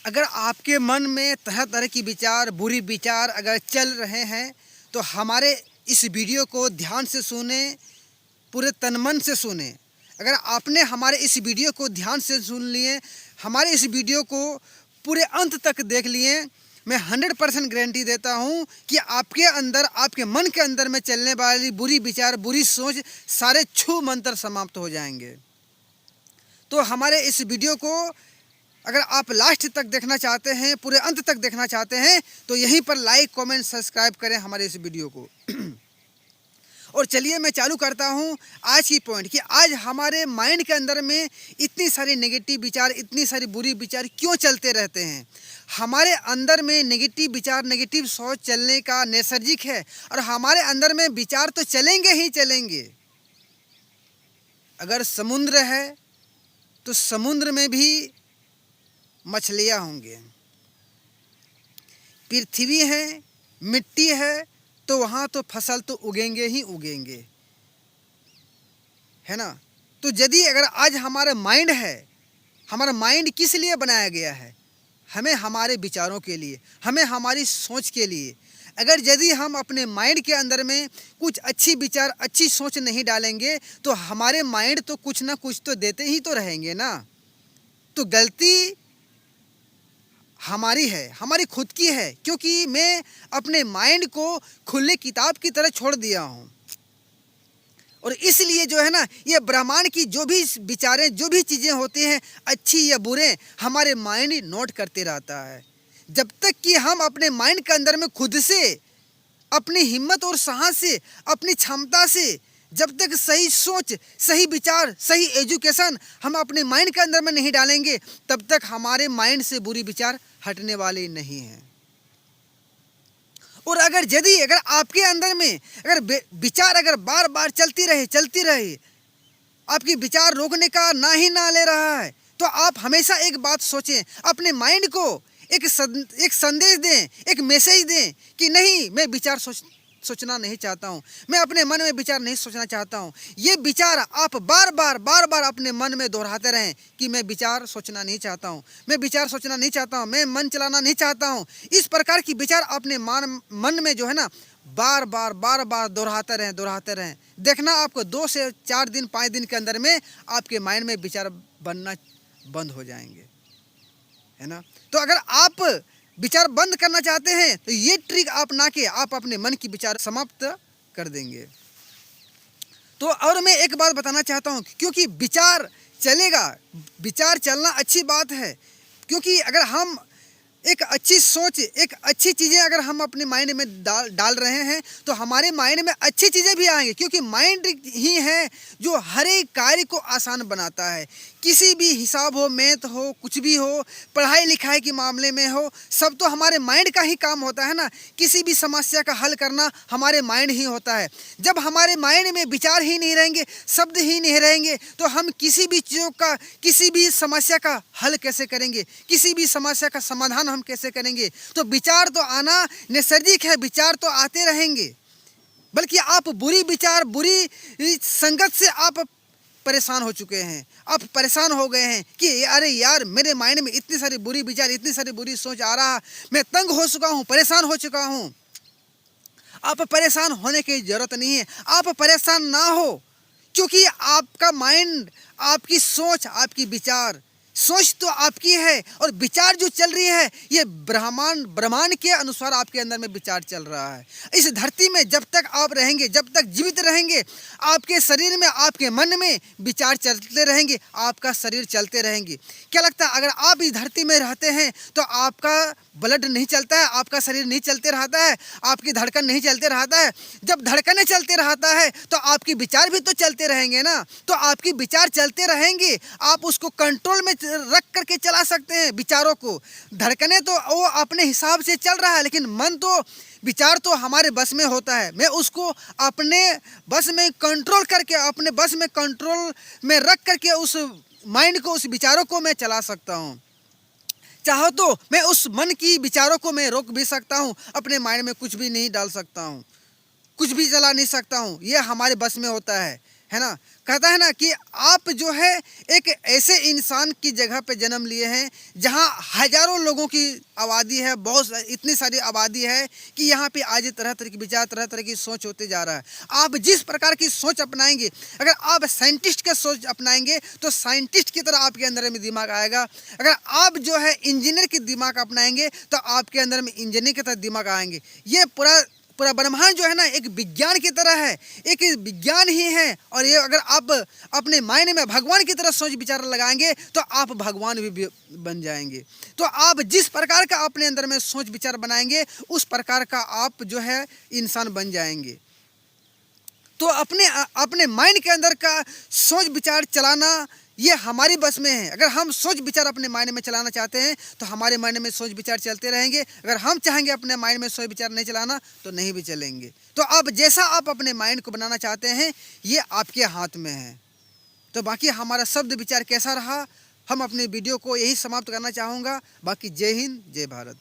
अगर आपके मन में तरह तरह की विचार, बुरी विचार अगर चल रहे हैं तो हमारे इस वीडियो को ध्यान से सुने, पूरे तन मन से सुने। अगर आपने हमारे इस वीडियो को ध्यान से सुन लिए, हमारे इस वीडियो को पूरे अंत तक देख लिए, मैं 100% गारंटी देता हूँ कि आपके अंदर, आपके मन के अंदर में चलने वाली बुरी विचार, बुरी सोच सारे छू मंतर समाप्त हो जाएंगे। तो हमारे इस वीडियो को अगर आप लास्ट तक देखना चाहते हैं, पूरे अंत तक देखना चाहते हैं, तो यहीं पर लाइक, कमेंट, सब्सक्राइब करें हमारे इस वीडियो को। और चलिए मैं चालू करता हूं आज की पॉइंट कि आज हमारे माइंड के अंदर में इतनी सारी नेगेटिव विचार, इतनी सारी बुरी विचार क्यों चलते रहते हैं। हमारे अंदर में नेगेटिव विचार, नेगेटिव सोच चलने का नैसर्गिक है, और हमारे अंदर में विचार तो चलेंगे ही चलेंगे। अगर समुद्र है तो समुद्र में भी मछलियाँ होंगे, पृथ्वी है, मिट्टी है, तो वहाँ तो फसल तो उगेंगे ही उगेंगे, है ना। तो यदि अगर आज हमारा माइंड है, हमारा माइंड किस लिए बनाया गया है? हमें हमारे विचारों के लिए, हमें हमारी सोच के लिए। अगर यदि हम अपने माइंड के अंदर में कुछ अच्छी विचार, अच्छी सोच नहीं डालेंगे तो हमारे माइंड तो कुछ ना कुछ तो देते ही तो रहेंगे ना। तो गलती हमारी है, हमारी खुद की है, क्योंकि मैं अपने माइंड को खुली किताब की तरह छोड़ दिया हूँ। और इसलिए जो है ना, ये ब्रह्मांड की जो भी विचारें, जो भी चीज़ें होती हैं, अच्छी या बुरे, हमारे माइंड नोट करते रहता है। जब तक कि हम अपने माइंड के अंदर में खुद से, अपनी हिम्मत और साहस से, अपनी क्षमता से, जब तक सही सोच, सही विचार, सही एजुकेशन हम अपने माइंड के अंदर में नहीं डालेंगे, तब तक हमारे माइंड से बुरी विचार हटने वाले नहीं हैं। और अगर आपके अंदर में अगर विचार अगर बार बार चलती रहे, आपकी विचार रोकने का ना ही ना ले रहा है, तो आप हमेशा एक बात सोचें, अपने माइंड को एक संदेश दें, एक मैसेज दें कि नहीं, मैं विचार सोचना नहीं चाहता हूँ, मैं अपने मन में विचार नहीं सोचना चाहता हूँ। ये विचार आप बार बार अपने मन में दोहराते रहें कि मैं विचार सोचना नहीं चाहता हूँ, मैं विचार सोचना नहीं चाहता हूँ, मैं मन चलाना नहीं चाहता हूँ। इस प्रकार की विचार अपने मन में जो है ना, बार बार दोहराते रहें। देखना आपको 2 से 4 दिन, 5 दिन के अंदर में आपके माइंड में विचार बनना बंद हो जाएंगे, है ना। तो अगर आप विचार बंद करना चाहते हैं तो ये ट्रिक अपना के आप अपने मन की विचार समाप्त कर देंगे। तो और मैं एक बात बताना चाहता हूँ, क्योंकि विचार चलेगा, विचार चलना अच्छी बात है, क्योंकि अगर हम एक अच्छी सोच, एक अच्छी चीज़ें अगर हम अपने माइंड में डाल रहे हैं तो हमारे माइंड में अच्छी चीज़ें भी आएंगी, क्योंकि माइंड ही है जो हर एक कार्य को आसान बनाता है। किसी भी हिसाब हो, मैथ हो, कुछ भी हो, पढ़ाई लिखाई के मामले में हो, सब तो हमारे माइंड का ही काम होता है ना। किसी भी समस्या का हल करना हमारे माइंड ही होता है। जब हमारे माइंड में विचार ही नहीं रहेंगे, शब्द ही नहीं रहेंगे, तो हम किसी भी चीज़ों का, किसी भी समस्या का हल कैसे करेंगे, किसी भी समस्या का समाधान हम कैसे करेंगे। तो विचार तो आना नैसर्गिक है, विचार तो आते रहेंगे, बल्कि आप बुरी विचार, बुरी संगत से आप परेशान हो चुके हैं, आप परेशान हो गए हैं कि अरे यार, मेरे माइंड में इतनी सारी बुरी विचार, इतनी सारी बुरी सोच आ रहा, मैं तंग हो चुका हूँ, परेशान हो चुका हूँ। आप परेशान होने की जरूरत नहीं है, आप परेशान ना हो, क्योंकि आपका माइंड, आपकी सोच, आपकी विचार, सोच तो आपकी है और विचार जो चल रही है ये ब्रह्मांड के अनुसार आपके अंदर में विचार चल रहा है। इस धरती में जब तक आप रहेंगे, जब तक जीवित रहेंगे, आपके शरीर में, आपके मन में विचार चलते रहेंगे, आपका शरीर चलते रहेंगे। क्या लगता है, अगर आप इस धरती में रहते हैं तो आपका ब्लड नहीं चलता है, आपका शरीर नहीं चलते रहता है, आपकी धड़कन नहीं चलते रहता है? जब धड़कनें चलते रहता है तो आपके विचार भी तो चलते रहेंगे ना। तो आपकी विचार चलते रहेंगे, आप उसको कंट्रोल में रख करके चला सकते हैं विचारों को। धड़कनें तो वो अपने हिसाब से चल रहा है, लेकिन मन तो, विचार तो हमारे बस में होता है। मैं उसको अपने बस में कंट्रोल करके, अपने बस में कंट्रोल में रख करके उस माइंड को, उस विचारों को मैं चला सकता हूँ। चाहो तो मैं उस मन की विचारों को मैं रोक भी सकता हूँ, अपने माइंड में कुछ भी नहीं डाल सकता हूँ, कुछ भी चला नहीं सकता हूँ। ये हमारे बस में होता है। है ना। कहता है ना कि आप जो है एक ऐसे इंसान की जगह पे जन्म लिए हैं जहां हजारों लोगों की आबादी है, इतनी सारी आबादी है कि यहाँ पे आज तरह तरह के विचार, तरह तरह की सोच होते जा रहा है। आप जिस प्रकार की सोच अपनाएंगे, अगर आप साइंटिस्ट का सोच अपनाएंगे तो साइंटिस्ट की तरह आपके अंदर में दिमाग आएगा। अगर आप जो है इंजीनियर की दिमाग अपनाएंगे तो आपके अंदर में इंजीनियर की तरह दिमाग आएंगे। ये पूरा पूरा ब्रह्मांड जो है ना एक विज्ञान की तरह है, एक विज्ञान ही है। और ये अगर आप अपने मायने में भगवान की तरह सोच विचार लगाएंगे तो आप भगवान भी बन जाएंगे। तो आप जिस प्रकार का अपने अंदर में सोच विचार बनाएंगे उस प्रकार का आप जो है इंसान बन जाएंगे। तो अपने अपने माइंड के अंदर का सोच विचार चलाना ये हमारी बस में है। अगर हम सोच विचार अपने माइंड में चलाना चाहते हैं तो हमारे माइंड में सोच विचार चलते रहेंगे। अगर हम चाहेंगे अपने माइंड में सोच विचार नहीं चलाना तो नहीं भी चलेंगे। तो अब जैसा आप अपने माइंड को बनाना चाहते हैं ये आपके हाथ में है। तो बाकी हमारा शब्द विचार कैसा रहा, हम अपने वीडियो को यही समाप्त करना चाहूँगा। बाकी जय हिंद, जय भारत।